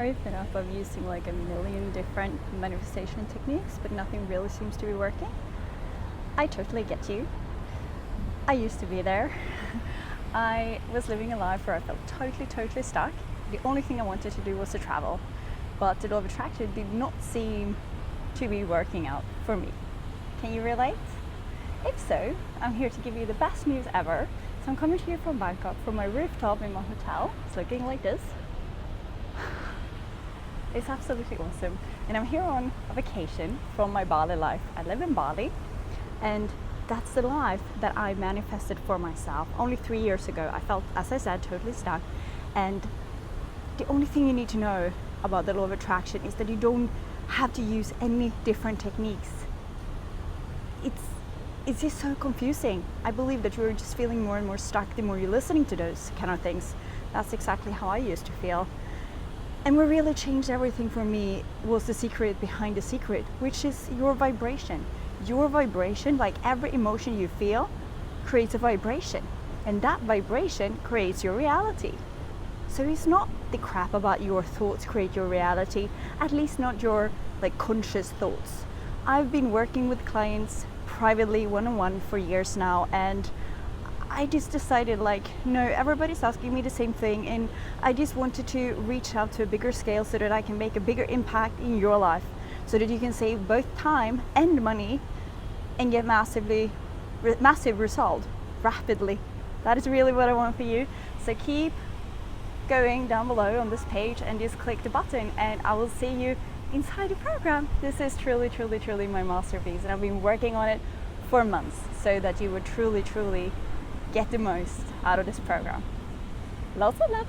I've been up of using like a million different manifestation techniques, but nothing really seems to be working. I totally get you. I used to be there. I was living a life where I felt totally stuck. The only thing I wanted to do was to travel, but the law of attraction did not seem to be working out for me. Can you relate? If so, I'm here to give you the best news ever. So I'm coming to you from Bangkok, from my rooftop in my hotel. It's looking like this. It's absolutely awesome. And I'm here on a vacation from my Bali life. I live in Bali, and that's the life that I manifested for myself. Only 3 years ago, I felt, as I said, totally stuck. And the only thing you need to know about the law of attraction is that you don't have to use any different techniques. It's just so confusing. I believe that you're just feeling more and more stuck the more you're listening to those kind of things. That's exactly how I used to feel. And what really changed everything for me was the secret behind the secret, which is your vibration. Your vibration, like every emotion you feel, creates a vibration. And that vibration creates your reality. So it's not the crap about your thoughts create your reality, at least not your conscious thoughts. I've been working with clients privately one-on-one for years now, and I just decided no, everybody's asking me the same thing, and I just wanted to reach out to a bigger scale so that I can make a bigger impact in your life, so that you can save both time and money and get massive result rapidly. That is really what I want for you. So keep going down below on this page and just click the button, and I will see you inside the program. This is truly my masterpiece, and I've been working on it for months so that you would truly get the most out of this program. Lots of love.